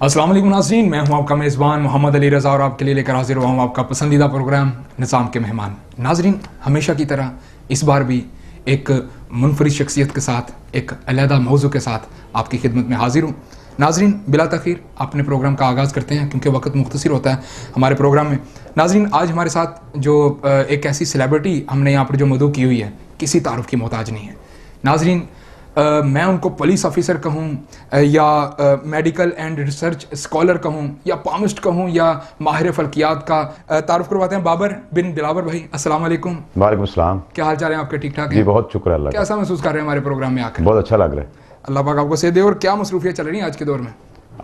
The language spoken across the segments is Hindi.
अस्सलाम वालेकुम नाज़रीन, मैं हूं आपका मेज़बान मोहम्मद अली रज़ा और आपके लिए लेकर हाजिर हुआ हूं आपका पसंदीदा प्रोग्राम निज़ाम के मेहमान। नाज़रीन, हमेशा की तरह इस बार भी एक मुनफरिद शख्सियत के साथ, एक अलहदा मौजू के साथ आपकी खिदमत में हाजिर हूँ। नाज़रीन, बिला तख़ीर अपने प्रोग्राम का आगाज़ करते हैं क्योंकि वक्त मुख्तसर होता है हमारे प्रोग्राम में। नाज़रीन, आज हमारे साथ जो एक ऐसी सेलिब्रिटी हमने यहाँ पर जो मदऊ की हुई है, किसी तारुफ की मोहताज नहीं है। नाज़रीन, मैं उनको पुलिस ऑफिसर कहूँ या मेडिकल एंड रिसर्च स्कॉलर कहूँ या पामिस्ट कहूँ या माहिर फल्कियात का तारुफ करवाते हैं बाबर बिन दिलावर भाई। अस्सलाम वालेकुम। वालेकुम सलाम। क्या हाल चाल है आपके? ठीक ठाक जी है? बहुत शुक्र अल्लाह का। कैसा महसूस कर रहे हैं हमारे प्रोग्राम में आकर? बहुत अच्छा लग रहा है। अल्लाह पाक आपको सेहत दे। और क्या मसरूफियत चल रही है आज के दौर में?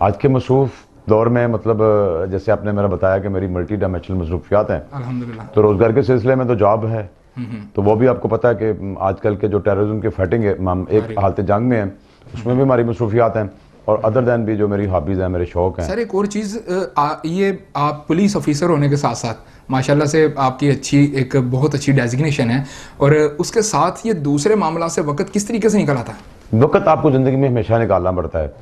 आज के मसरूफ दौर में मतलब जैसे आपने मेरा बताया कि मेरी मल्टी डायमेंशनल मसरूफियात हैं अल्हम्दुलिल्लाह। तो रोज़गार के सिलसिले में तो जॉब है, तो वो भी आपको पता है कि आजकल के जो टेररिज्म की फाइटिंग है, हम एक हालत जंग में हैं, उसमें भी हमारी मसरूफियात हैं और अदर दैन भी जो मेरी हॉबीज़ हैं, मेरे शौक़ हैं। सर, एक और चीज़, ये आप पुलिस ऑफिसर होने के साथ साथ माशाल्लाह से आपकी अच्छी एक बहुत अच्छी डेजिग्नेशन है, और उसके साथ ये दूसरे मामला से वक्त किस तरीके से निकल आता है? वक्त आपको ज़िंदगी में हमेशा निकालना पड़ता है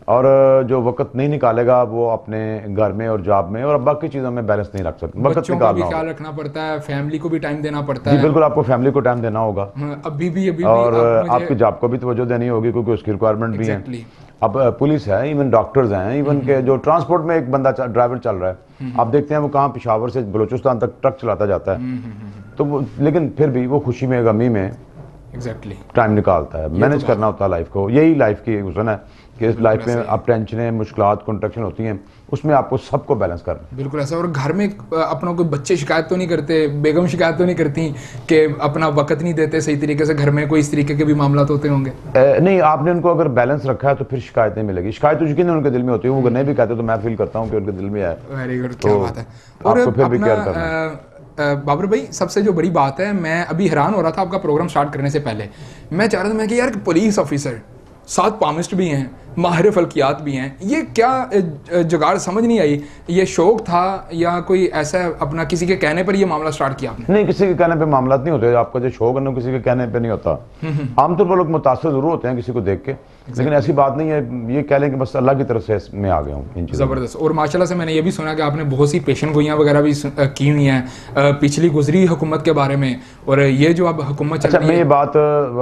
और जो वक्त नहीं निकालेगा वो अपने घर में और जॉब में और बाकी चीज़ों में बैलेंस नहीं रख सकते। वक्त बच्चों का भी निकालना ख्याल होगा। रखना पड़ता है, फैमिली को भी टाइम देना पड़ता जी है। बिल्कुल, आपको फैमिली को टाइम देना होगा अभी और आप आपकी जॉब को भी तवज्जो देनी होगी क्योंकि उसकी रिक्वायरमेंट भी है। Exactly. अब पुलिस है, इवन डॉक्टर्स हैं, इवन के जो ट्रांसपोर्ट में एक बंदा ड्राइवर चल रहा है, आप देखते हैं वो कहाँ पेशावर से बलूचिस्तान तक ट्रक चलाता जाता है, तो वो लेकिन फिर भी वो खुशी में गमी में एग्जैक्टली टाइम निकालता है। मैनेज करना होता है लाइफ को, यही लाइफ की हुसन है कि इस लाइफ में आप टेंशनें, मुश्किलात, कॉन्ट्रैक्शन होती हैं, उसमें आपको सबको बैलेंस करना। बिल्कुल ऐसा। और घर में अपना कोई बच्चे शिकायत तो नहीं करते, बेगम शिकायत तो नहीं करती कि अपना वक्त नहीं देते सही तरीके से? घर में कोई इस तरीके के भी मामला तो होते होंगे? नहीं, आपने उनको अगर बैलेंस रखा है तो फिर शिकायत नहीं मिलेगी। शिकायत तो यकीन उनके दिल में होती है, वो नहीं भी कहते तो मैं फील करता हूँ कि उनके दिल में है। वेरी गुड, क्या बात है। और आपको फिर भी केयर करना। बाबर भाई, सबसे जो बड़ी बात है, मैं अभी हैरान हो रहा था आपका प्रोग्राम स्टार्ट करने से पहले। मैं चाह रहा था कि यार पुलिस ऑफिसर, साथ पामिस्ट भी हैं, माहिर फल्कियात भी हैं, ये क्या जुगाड़ समझ नहीं आई। ये शौक था या कोई ऐसा अपना किसी के कहने पर ये मामला स्टार्ट किया आपने? नहीं, किसी के कहने पे मामला नहीं होते। आपका जो शौक है ना, किसी के कहने पे नहीं होता। आमतौर पर लोग मुतासर जरूर होते हैं किसी को देख के, लेकिन ऐसी बात नहीं है। ये कह लें कि बस अल्लाह की तरफ से मैं आ गया हूँ इन चीज़ों। ज़बरदस्त। और माशाल्लाह से मैंने ये भी सुना कि आपने बहुत सी पेशन गोइयाँ वगैरह भी की हुई हैं पिछली गुजरी हुकूमत के बारे में, और ये जो अब हुकूमत चल अच्छा, रही मैं है। ये बात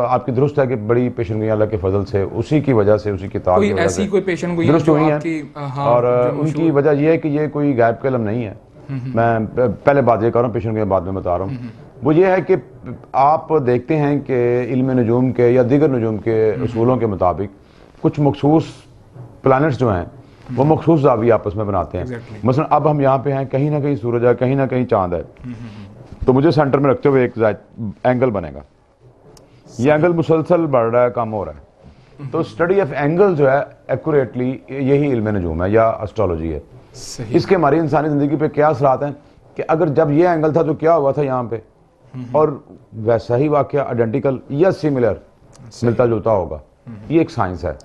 आपकी दुरुस्त है कि बड़ी पेशन गोइयाँ अल्लाह के फजल से, उसी की वजह से, उसी की ताल कोई की वजह ऐसी से कोई पेशन गोइयाँ दुरुस्त जो हुई हैं। आपकी, हाँ, और जो उनकी वजह यह है कि ये कोई गायब कलम नहीं है। मैं पहले बात ये कर रहा हूँ, पेशन गोइयाँ बाद में बता रहा हूँ। वो ये है कि आप देखते हैं कि इल्म नजूम के या दीगर नजूम के उसूलों के मुताबिक कुछ मखसूस प्लानट्स जो हैं वो मखसूस जावी आपस में बनाते हैं। मसलन अब हम यहाँ पे हैं, कहीं ना कहीं सूरज है, कहीं ना कहीं चांद है, तो मुझे सेंटर में रखते हुए एक एंगल बनेगा। ये एंगल मुसलसल बढ़ रहा है, कम हो रहा है। तो स्टडी ऑफ एंगल जो है एक्यूरेटली यही इल्म नजूम है या एस्ट्रोलॉजी है। इसके हमारी इंसानी ज़िंदगी पे क्या असरात हैं कि अगर जब ये एंगल था तो क्या हुआ था यहाँ पे, और वैसा ही वाकया आइडेंटिकल या सिमिलर, मिलता जुलता होगा। ये एक साइंस है।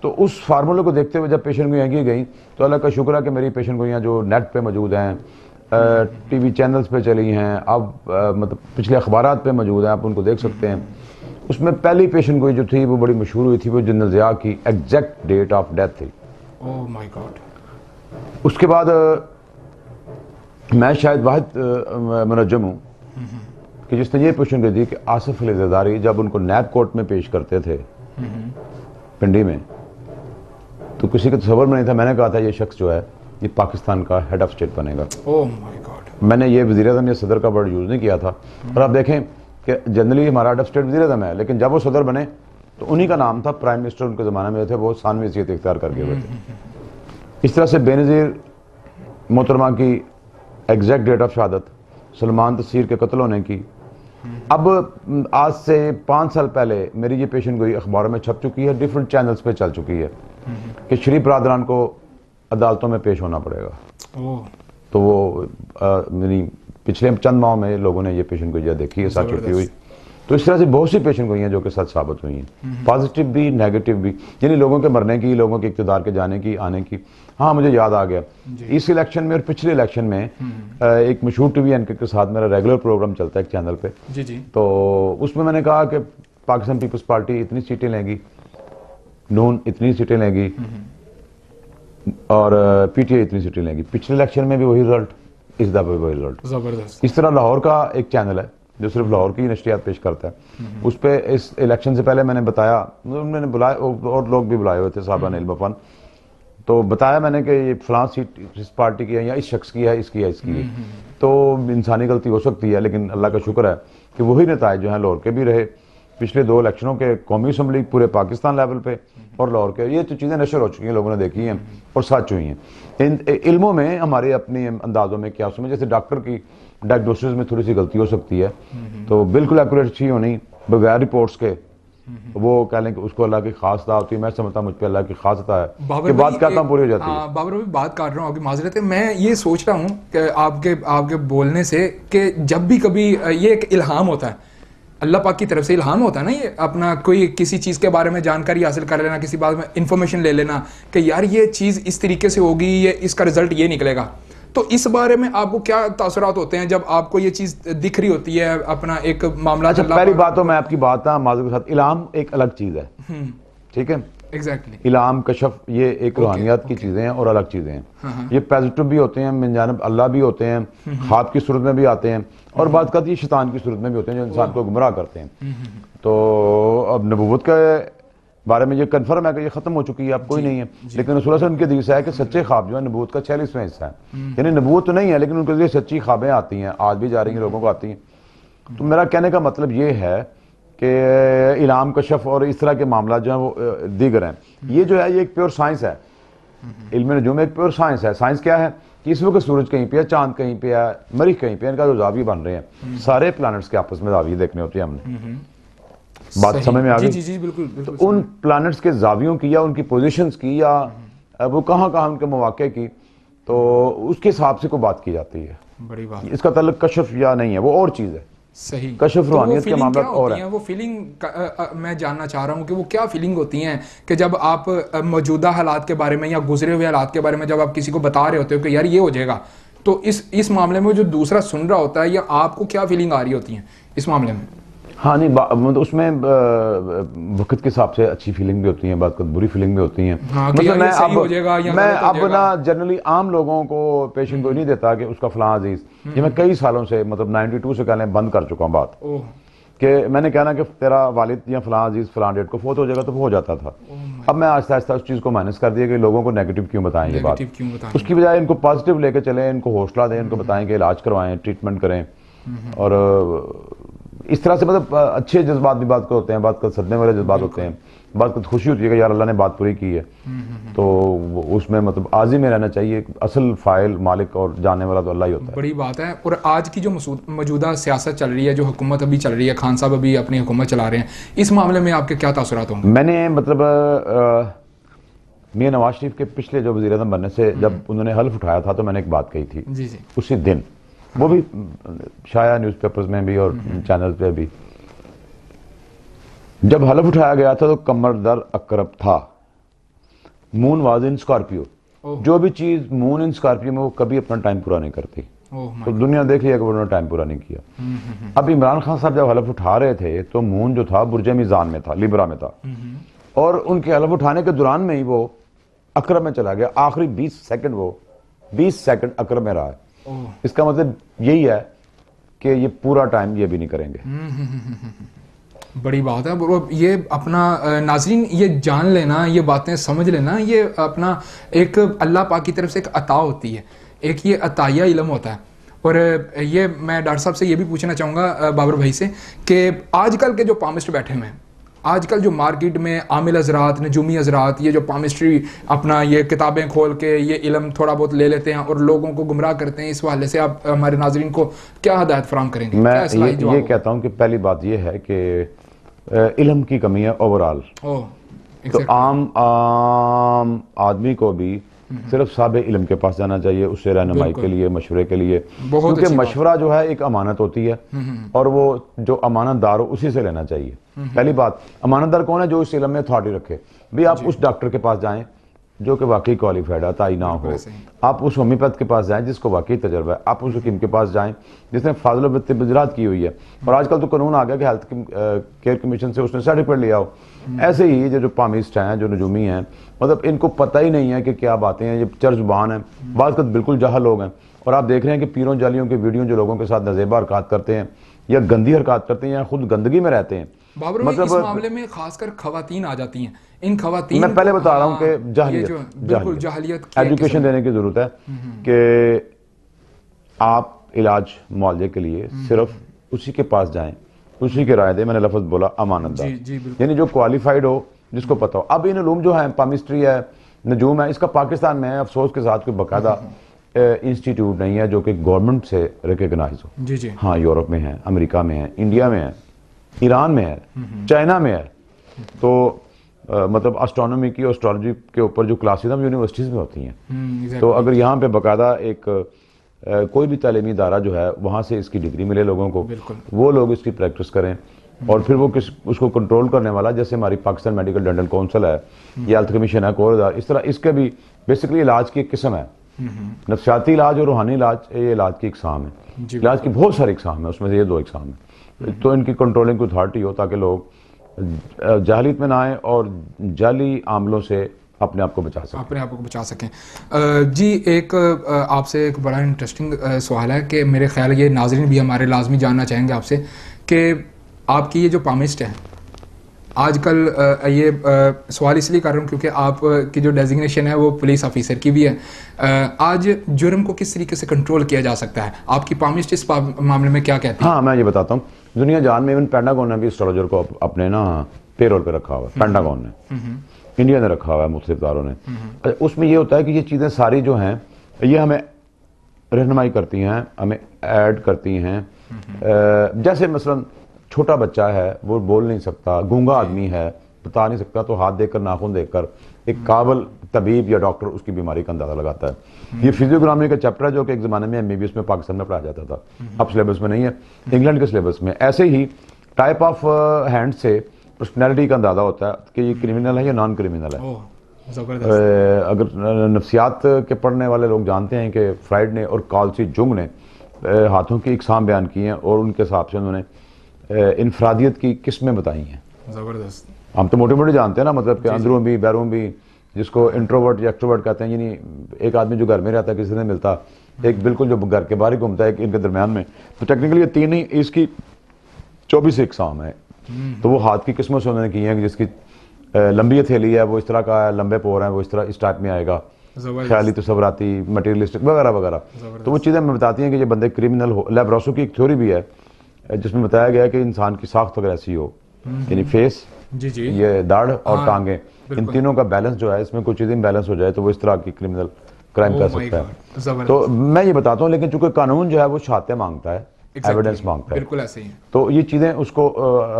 तो उस फार्मूले को देखते हुए जब पेशन गोइयाँ की गई तो अल्लाह का शुक्र है कि मेरी पेशन गोइयाँ जो नेट पे मौजूद हैं, टीवी चैनल्स पे चली हैं, अब मतलब पिछले अखबारात पे मौजूद हैं, आप उनको देख सकते हैं। उसमें पहली पेशन गोई जो थी वो बड़ी मशहूर हुई थी, वो जनरल ज़िया की एग्जैक्ट डेट ऑफ डेथ थी। Oh my God. उसके बाद मैं शायद वाहिद मुनज्जम हूँ कि जिसने ये पेशन गोई दी कि आसिफ अली ज़रदारी जब उनको नैब कोर्ट में पेश करते थे पिंडी में, तो किसी के तसव्वुर में नहीं था। मैंने कहा था ये शख्स जो है ये पाकिस्तान का हेड ऑफ स्टेट बनेगा। Oh my God. मैंने ये वज़ीर-ए-आज़म या सदर का वर्ड यूज़ नहीं किया था। और आप देखें कि जनरली हमारा हेड ऑफ स्टेट वज़ीर-ए-आज़म है, लेकिन जब वो सदर बने तो उन्हीं का नाम था, प्राइम मिनिस्टर उनके ज़माने में थे, वो सानवी हैसियत इख्तियार करके हुए थे। इस तरह से बेनज़ीर मोहतरमा की एग्जैक्ट डेट ऑफ शहादत, सलमान तसीर के कत्ल होने की, अब आज से 5 साल पहले मेरी ये पेशन गोई अखबारों में छप चुकी है, डिफरेंट चैनल्स पे चल चुकी है कि शरीफ बरादरान को अदालतों में पेश होना पड़ेगा। तो वो मेरी पिछले चंद माह में लोगों ने ये पेशन गोइयाँ देखी है, सच होती हुई। तो इस तरह से बहुत सी पेशन गोइयाँ जो कि सच साबित हुई हैं, पॉजिटिव भी नेगेटिव भी, यानी लोगों के मरने की, लोगों के इक़्तिदार के जाने की, आने की। हाँ, मुझे याद आ गया इस इलेक्शन में और पिछले इलेक्शन में एक मशहूर टीवी एंकर के साथ मेरा रेगुलर प्रोग्राम चलता है एक चैनल पे। जी। तो उसमें मैंने कहा कि पाकिस्तान पीपल्स पार्टी इतनी सीटें लेगी, नून इतनी सीटें लेगी, और पीटीआई इतनी सीटें लेगी। पिछले इलेक्शन में भी वही रिजल्ट, इस दफे भी वही रिजल्ट। जबरदस्त। इस तरह लाहौर का एक चैनल है जो सिर्फ लाहौर की नशरियात पेश करता है, उस पर इस इलेक्शन से पहले मैंने बताया, उन्होंने बुलाए और लोग भी बुलाए हुए थे साहबान इल्म, तो बताया मैंने कि ये फलां सीट इस पार्टी की है या इस शख्स की है, इसकी है, इसकी है। तो इंसानी गलती हो सकती है, लेकिन अल्लाह का शुक्र है कि वही नतायज जो हैं लाहौर के भी रहे। पिछले 2 इलेक्शनों के कौमी असम्बली पूरे पाकिस्तान लेवल पे और लाहौर के, ये तो चीज़ें नशर हो चुकी हैं, लोगों ने देखी हैं और सच हुई हैं। इन इल्मों में हमारे अपनी अंदाज़ों में क्या उसमें, जैसे डॉक्टर की डायग्नोसिस में थोड़ी सी गलती हो सकती है, तो बिल्कुल एक्यूरेसी होनी बगैर रिपोर्ट्स के, वो कह लें कि उसको अल्लाह की खास अता होती है। मैं समझता मुझ पर अल्लाह की खास अता है कि बात कहता पूरी हो जाती है। बाबर भाई बात कर रहा हूँ, आपकी माजरत है, मैं ये सोच रहा हूँ कि आपके बोलने से कि जब भी कभी ये एक इल्हाम होता है, अल्लाह पाक की तरफ से इल्हाम होता है ना, ये अपना कोई किसी चीज़ के बारे में जानकारी हासिल कर लेना, किसी बात में इंफॉर्मेशन ले लेना कि यार ये चीज़ इस तरीके से होगी, ये इसका रिजल्ट ये निकलेगा। तो इस बारे में आपको क्या तासुरात होते हैं जब आपको ये चीज़ दिख रही होती है, अपना एक मामला? अच्छा, पहली बात तो मैं आपकी बात ना माजूर के साथ, इल्हाम एक अलग चीज़ है, ठीक है? एग्जैक्टली। इल्हाम, कशफ, ये एक रूहानियात की चीज़ें हैं और अलग चीज़ें हैं। ये पॉजिटिव भी होते हैं, मिन जानिब अल्लाह भी होते हैं, ख्वाब की सूरत में भी आते हैं, और बात करती है शैतान की सूरत में भी होते हैं जो इंसान को गुमराह करते हैं। तो अब नबूवत के बारे में ये कन्फर्म है कि ये खत्म हो चुकी है, अब कोई नहीं है, लेकिन रसूल सल्लल्लाहु अलैहि वसल्लम की हदीस है कि सच्चे ख्वाब जो है नबूवत का 46वां हिस्सा है। यानी नबूवत तो नहीं है, लेकिन उनके लिए सच्ची ख्वाबें आती हैं, आज भी जा रही हैं, लोगों को आती हैं। तो मेरा कहने का मतलब ये है कि इल्हाम, कशफ और इस तरह के मामला जो है वो दीगर हैं। ये जो है ये एक प्योर साइंस है, इल्म नजूम एक प्योर साइंस है। साइंस क्या है कि इस वक्त सूरज कहीं पे है, चांद कहीं पे है, मरीख कहीं पे है, इनका जो जावी बन रहे हैं, सारे प्लैनेट्स के आपस में जावी देखने होते हैं हमने। बात समझ में आ गई? जी बिल्कुल। तो उन प्लैनेट्स के जावियों की या उनकी पोजीशंस की या वो कहाँ कहाँ उनके मौके की, तो उसके हिसाब से कोई बात की जाती है। बड़ी बात। इसका ताल्लुक कशफ या नहीं है, वो और चीज़ है। सही। कशफ रूहानियत के मामला और है। वो फीलिंग मैं जानना चाह रहा हूँ कि वो क्या फीलिंग होती हैं कि जब आप मौजूदा हालात के बारे में या गुजरे हुए हालात के बारे में जब आप किसी को बता रहे होते हो कि यार ये हो जाएगा, तो इस मामले में जो दूसरा सुन रहा होता है या आपको क्या फीलिंग आ रही होती है इस मामले में? हाँ नहीं, मतलब उसमें वक्त के हिसाब से अच्छी फीलिंग भी होती है, बात बुरी फीलिंग भी होती है। हाँ, मतलब मैं अब हो ना जनरली आम लोगों को पेशेंट को नहीं देता कि उसका फलां अजीज, ये मैं कई सालों से मतलब 92 से कहने बंद कर चुका हूँ बात, कि मैंने कहना कि तेरा वालिद या फलां अजीज फलां डेट को फोत हो जाएगा, तो वो हो जाता था। अब मैं आहिस्ता आहिस्ता उस चीज़ को माइनस कर दिया कि लोगों को नेगेटिव क्यों बताएं ये बात, उसकी बजाय इनको पॉजिटिव लेके चलें, इनको हौसला दें, इनको बताएं कि इलाज करवाएं, ट्रीटमेंट करें, और इस तरह से मतलब अच्छे जज्बात भी बात कर होते हैं, बात कर सदमे वाले जज्बात होते हैं, बात कर खुशी होती है कि यार अल्लाह ने बात पूरी की है। तो उसमें मतलब आज़ी में रहना चाहिए, असल फाइल मालिक और जानने वाला तो अल्लाह ही होता है। बड़ी बात है। और आज की जो मौजूदा सियासत चल रही है, जो हुकूमत अभी चल रही है, खान साहब अभी अपनी हुकूमत चला रहे हैं, इस मामले में आपके क्या तासुरात होंगे? मैंने मतलब मियां नवाज शरीफ के पिछले जो वज़ीर आज़म बनने से जब उन्होंने हल्फ उठाया था, तो मैंने एक बात कही थी जी उसी दिन, वो भी शाया न्यूज़पेपर्स में भी और चैनल पे भी, जब हलफ उठाया गया था तो कमर दर अकरब था। मून वाज इन स्कॉर्पियो, जो भी चीज मून इन स्कॉर्पियो में वो कभी अपना टाइम पूरा नहीं करती, तो दुनिया देख लिया कि उन्होंने टाइम पूरा नहीं किया। अब इमरान खान साहब जब हलफ उठा रहे थे तो मून जो था बुर्ज मीज़ान में था, लिब्रा में था, और उनके हलफ उठाने के दौरान में ही वो अकरब में चला गया। आखिरी 20 सेकंड वो 20 सेकंड अकरब में रहा है। इसका मतलब यही है कि ये पूरा टाइम ये भी नहीं करेंगे। बड़ी बात है। ये अपना नाज़रीन ये जान लेना, ये बातें समझ लेना, ये अपना एक अल्लाह पाक की तरफ से एक अता होती है, एक ये अताया इल्म होता है। और ये मैं डॉक्टर साहब से ये भी पूछना चाहूँगा बाबर भाई से कि आजकल के जो पामिस्ट बैठे हुए हैं, आजकल जो मार्केट में आमिल हजरात, नजूमी हजरात, ये जो पामिस्ट्री अपना ये किताबें खोल के ये इल्म थोड़ा बहुत ले लेते हैं और लोगों को गुमराह करते हैं, इस हवाले से आप हमारे नाजरीन को क्या हदायत फराम करेंगे? मैं ये कहता हूँ कि पहली बात ये है कि इल्म की कमी है ओवरऑल। तो आम आदमी को भी सिर्फ साहब इल्म के पास जाना चाहिए, उससे रहनुमाई के लिए, मशवरे के लिए, क्योंकि मशवरा जो है एक अमानत होती है और वो जो अमानतदार हो उसी से लेना चाहिए। पहली बात, अमानतदार कौन है? जो इस इल्म में अथॉरिटी रखे। भी आप उस डॉक्टर के पास जाएं, जो कि वाकई क्वालिफाइड है, ताई ना हो, आप उस होम्योपैथ के पास जाएं जिसको वाकई तजर्बा है, आप उस हकीम के पास जाएं जिसने फाजिल तबदीलात की हुई है। और आजकल तो कानून आ गया कि हेल्थ केयर कमीशन से उसने सर्टिफिकेट लिया हो। ऐसे ही जो पामिस्ट हैं, जो नजूमी हैं, मतलब इनको पता ही नहीं है कि क्या बातें हैं, ये चर्जबान है, बात बिल्कुल जहल लोग हैं। और आप देख रहे हैं कि पीरों जालियों के वीडियो जो लोगों के साथ नजेबा हरकत करते हैं या गंदी हरकत करते हैं या खुद गंदगी में रहते हैं। बाबर भाई, इस मामले में खासकर खवातीन आ जाती हैं। इन खवातीन मैं पहले बता रहा हूँ कि बिल्कुल जाहलियत एजुकेशन देने की जरूरत है कि आप इलाज मुआवजे के लिए सिर्फ उसी के पास जाएं, उसी के राय दे। मैंने लफ्ज बोला अमानतदार, यानी जो क्वालिफाइड हो, जिसको पता हो। अब इन उलूम जो है, पामिस्ट्री है, नजूम है, इसका पाकिस्तान में अफसोस के साथ कोई बाकायदा इंस्टीट्यूट नहीं है जो कि गवर्नमेंट से रिकग्नाइज हो। जी जी। हाँ, यूरोप में है, अमेरिका में है, इंडिया में है, ईरान में है, चाइना में है। तो मतलब एस्ट्रोनॉमी की, एस्ट्रोलॉजी के ऊपर जो क्लासेज हम यूनिवर्सिटीज़ में होती हैं, तो अगर यहाँ पे बाकायदा एक कोई भी तालीमी इदारा जो है वहाँ से इसकी डिग्री मिले लोगों को, वो लोग इसकी प्रैक्टिस करें और फिर वो उसको कंट्रोल करने वाला, जैसे हमारी पाकिस्तान मेडिकल डेंटल काउंसिल है या हेल्थ कमीशन है, कोर, इस तरह इसके भी बेसिकली इलाज की एक किस्म है। नफ्सियाती इलाज और रूहानी इलाज, ये इलाज की इकसाम है। इलाज की बहुत सारी इकसाम है, उसमें से ये 2 इकसाम है। तो इनकी कंट्रोलिंग को अथॉरिटी हो ताकि लोग जाहलियत में ना आए और जाली आमलों से अपने आप को बचा सकें, अपने आप को बचा सकें। जी, एक आपसे एक बड़ा इंटरेस्टिंग सवाल है कि मेरे ख्याल ये नाजरीन भी हमारे लाजमी जानना चाहेंगे आपसे कि आपकी ये जो पामिस्ट है आजकल, ये सवाल इसलिए कर रहा हूँ क्योंकि आप की जो डेजिग्नेशन है वो पुलिस ऑफिसर की भी है। आज जुर्म को किस तरीके से कंट्रोल किया जा सकता है, आपकी पामिस्ट इस मामले में क्या कहती है? हाँ, मैं ये बताता हूँ। दुनिया जान में इवन पेंटागन ने भी एस्ट्रोलॉजर को अपने ना पेरोल पे रखा हुआ है। पेंटागन ने, इंडिया ने रखा हुआ है, मुख्तलिफ इदारों ने। उसमें ये होता है कि ये चीज़ें सारी जो हैं ये हमें रहनुमाई करती हैं, हमें ऐड करती हैं। जैसे मसलन छोटा बच्चा है, वो बोल नहीं सकता, गूंगा आदमी है, बता नहीं सकता, तो हाथ देखकर, नाखून देखकर एक काबिल तबीब या डॉक्टर उसकी बीमारी का अंदाजा लगाता है। ये फिजियोग्रामी का चैप्टर है जो कि एक ज़माने में MBBS में पाकिस्तान में पढ़ाया जाता था, अब सिलेबस में नहीं है, इंग्लैंड के सिलेबस में। ऐसे ही टाइप ऑफ हैंड से पर्सनैलिटी का अंदाजा होता है कि ये क्रिमिनल है या नॉन क्रिमिनल है। अगर नफ्सियात के पढ़ने वाले लोग जानते हैं कि फ्राइड ने और कार्ल जुंग ने हाथों की इकसाम बयान की हैं और उनके हिसाब से उन्होंने इनफरादियत की किस्में बताई हैं। ज़बरदस्त। हम तो मोटे मोटे जानते हैं ना, मतलब कि अंदरों भी बैरों भी, जिसको इंट्रोवर्ट या एक्ट्रोवर्ट कहते हैं। यानी एक आदमी जो घर में रहता है, किसी से नहीं मिलता, एक बिल्कुल जो घर के बाहर ही घूमता है, एक इनके दरमियान में। तो टेक्निकली ये 3 ही, इसकी 24 इकसाम है। तो वो हाथ की किस्मों से उन्होंने की है कि जिसकी लंबी हथेली है वो इस तरह का है, लंबे पोर हैं वो इस तरह इस टाइप में आएगा, ख्याली तसव्वुराती, मटेरियलिस्टिक वगैरह वगैरह। तो वो चीज़ें हमें बताती हैं कि ये बंदे क्रिमिनल हो। लैब्रोसो की एक थ्योरी भी है जिसमें बताया गया है कि इंसान की साख्त अगर ऐसी हो, यानी फेस, ये दाढ़ और टांगे, इन तीनों का बैलेंस जो है, इसमें कोई चीज़ इम्बैलेंस हो जाए तो वो इस तरह की क्रिमिनल क्राइम कर सकता है। तो मैं ये बताता हूँ, लेकिन चूंकि कानून जो है वो शहादतें मांगता है, एविडेंस मांगता है, बिल्कुल ऐसे ही। तो ये चीज़ें उसको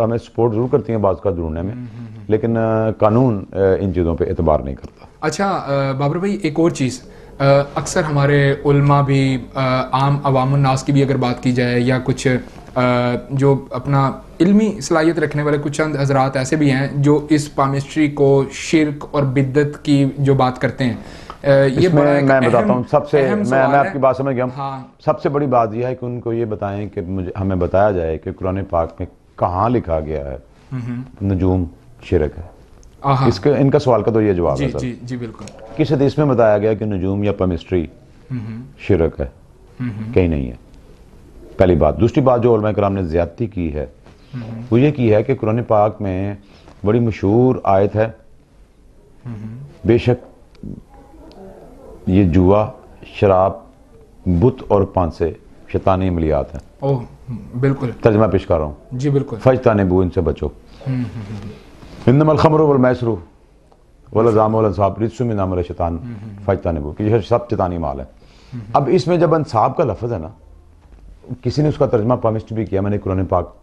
हमें सपोर्ट जरूर करती हैं बात का ढूंढने में, लेकिन कानून इन चीज़ों पे एतबार नहीं करता। अच्छा बाबर भाई, एक और चीज़, अक्सर हमारे उल्मा भी, आम अवामुन नास की भी अगर बात की जाए, या कुछ जो अपना इल्मी सलाहियत रखने वाले कुछ चंद हजरात ऐसे भी हैं जो इस पामिस्ट्री को शिर्क और बिद्दत की जो बात करते हैं। ये बड़ा मैं बताता हूँ सबसे, मैं आपकी बात समझ गया। हाँ। सबसे बड़ी बात यह है कि उनको ये बताएं कि हमें बताया जाए कि कुरान पाक में कहाँ लिखा गया है नजूम शिरक है। इसके इनका सवाल का तो ये जवाब है सर। जी जी बिल्कुल। किस हदीस में बताया गया कि नजूम या पामिस्ट्री शिरक है? कहीं नहीं है, पहली बात। दूसरी बात, जो उलमा किराम ने ज्यादती की है वो ये की है कि कुरान पाक में बड़ी मशहूर आयत है, बेशक ये जुआ, शराब, बुत और पांसे शैतानी अमलियात है। ओह बिल्कुल, तर्जमा पेश कर रहा हूँ। जी बिल्कुल। फजतानिबू, इनसे बचो। इन्नमल खमरु वल मैसरू वल अज़लामु वल अंसाब रिज्सुम मिन अमल शैतान फजतानिबू, कि यह सब शैतानी माल है। अब इसमें जब अंसाब का लफ्ज़ है ना, किसी ने उसका तर्जमा पामिस्ट भी किया, मैंने कुरान पाक,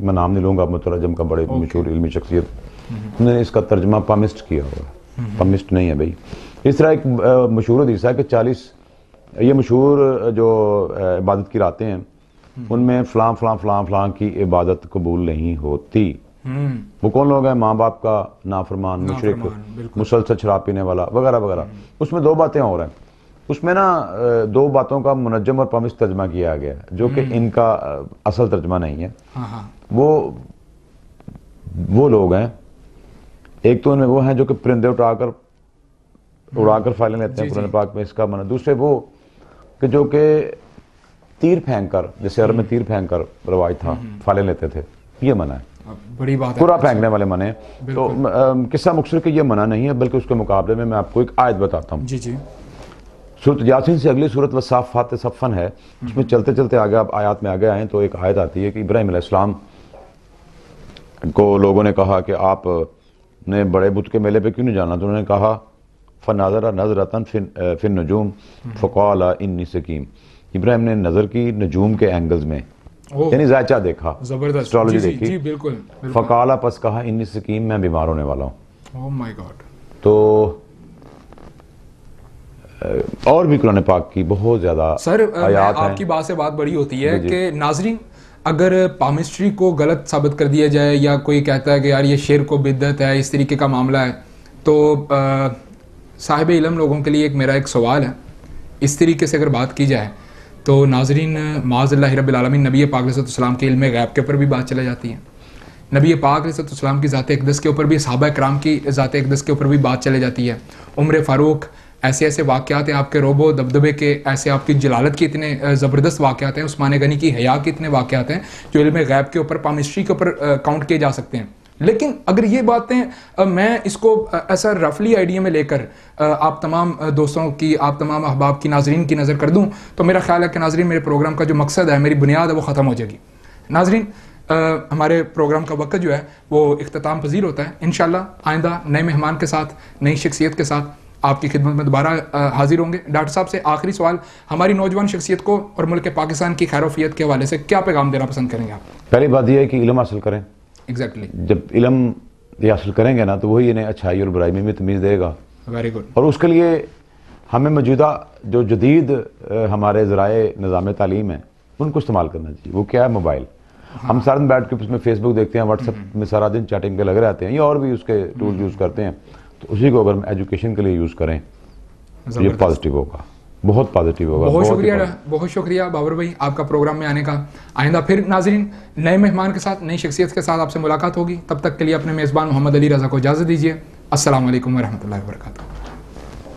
मैं नाम नहीं लूँगा, मुतरजम का बड़े मशहूर इल्मी शख्सियत, उन्होंने इसका तर्जमा पामिस्ट किया हुआ है। पामिस्ट नहीं है भाई। इस तरह एक मशहूर हदीस है कि 40 ये मशहूर जो इबादत की रातें हैं उनमें फ़लाँ फ़लाँ फ़लाँ फ़लाँ की इबादत कबूल नहीं होती। वो कौन लोग हैं? माँ बाप का नाफरमान, मुशरिक, बिल्कुल। मुसलसल शराब पीने वाला वगैरह वगैरह। उसमें दो बातें और हैं। उसमें ना दो बातों का मुनज्जम और पमिश तर्जमा किया गया है, जो कि इनका असल तर्जमा नहीं है। वो लोग हैं, एक तो उनमें वो हैं जो कि परिंदे उड़ाकर फाइलें लेते हैं कुरान पाक में, इसका माना। दूसरे वो कि जो कि तीर फेंक कर, जैसे अरब में तीर फेंक कर रवाज था, फाइलें लेते थे, ये मना है। बड़ी बात है। कुरा फेंकने वाले मने। तो किस्सा मुख्तसर के ये मना नहीं है, बल्कि उसके मुकाबले में मैं आपको एक आयत बताता हूँ। जी जी। सूरत यासीन से अगली सूरत वसाफ़ात सफ़न है, उसमें चलते चलते आगे आप आयत में आगे आए तो एक आयत आती है कि इब्राहीम अलैहिस्सलाम को लोगों ने कहा कि आप ने बड़े बुत के मेले पे क्यों नहीं जाना? तो उन्होंने कहा फ़नाज़रा नज़रतन फिन नजूम फ़क़ाला इन्नी सकीम। इब्राहिम ने नज़र की नजूम के एंगल्स में, यानी ज़ायचा देखा, जबरदस्त, एस्ट्रोलॉजी देखी। जी बिल्कुल। फ़क़ाला, पस कहा इन्नी सकीम, मैं बीमार होने वाला हूँ। Oh my God. तो और भी कुरान पाक की बहुत ज़्यादा सर आयात हैं। आपकी बात से बात बड़ी होती है कि नाजरीन, अगर पामिस्ट्री को गलत साबित कर दिया जाए या कोई कहता है कि यार ये शेर को बिद्दत है, इस तरीके का मामला है, तो साहिब इल्म लोगों के लिए मेरा एक सवाल है। इस तरीके से अगर बात की जाए तो नाजरीन, माज़ल्लाहि रब्बिल आलमीन, नबी पाक अलैहिस्सलाम के इल्म गैब के ऊपर भी बात चले जाती है, नबी पाक अलैहिस्सलाम की ज़ात अक़दस के ऊपर भी, सहाबा किराम की ज़ात अक़दस के ऊपर भी बात चले जाती है। उम्र फ़ारूक, ऐसे ऐसे वाक़यात हैं आपके रोबो दबदबे के, ऐसे आपकी जलालत के इतने ज़बरदस्त वाक़यात हैं, उस्मान गनी की हया के इतने वाक़यात हैं जो इल्म गैब के ऊपर, पामिस्ट्री के ऊपर काउंट किए जा सकते हैं। लेकिन अगर ये बातें मैं इसको ऐसा रफली आइडिया में लेकर आप तमाम दोस्तों की, आप तमाम अहबाब की, नाजरीन की नज़र कर दूं, तो मेरा ख्याल है कि नाजरीन, मेरे प्रोग्राम का जो मकसद है, मेरी बुनियाद है, वो ख़त्म हो जाएगी। नाजरीन, हमारे प्रोग्राम का वक्त जो है वो इख्तिताम पजीर होता है। इंशाल्लाह आइंदा नए मेहमान के साथ, नई शख्सियत के साथ आपकी खिदमत में दोबारा हाजिर होंगे। डॉक्टर साहब से आखिरी सवाल, हमारी नौजवान शख्सियत को और मुल्क पाकिस्तान की खैरोफियत के हवाले से क्या पैगाम देना पसंद करेंगे आप? पहली बात यह है कि इल्म हासिल करें। एग्जैक्टली। जब इल्म हासिल करेंगे ना, तो वही इन्हें अच्छाई और बुराई में भी तमीज़ देगा। Very good. और उसके लिए हमें मौजूदा जो जदीद हमारे ज़राए निज़ाम तालीम है, उनको इस्तेमाल करना चाहिए। वो क्या है? मोबाइल। हम सारा दिन बैठ के उसमें फेसबुक देखते हैं, व्हाट्सएप में सारा दिन चैटिंग के लगे रहते हैं, या और भी उसके टूल यूज़ करते हैं। तो उसी को अगर हम एजुकेशन के लिए यूज़ करें तो ये पॉजिटिव होगा, बहुत पॉजिटिव होगा। बहुत शुक्रिया बाबर भाई आपका प्रोग्राम में आने का। आइंदा फिर नाजरीन नए मेहमान के साथ, नई शख्सियत के साथ आपसे मुलाकात होगी। तब तक के लिए अपने मेज़बान मोहम्मद अली रज़ा को इजाज़त दीजिए। अस्सलाम वालेकुम वरहमतुल्लाहि वबरकातुहू।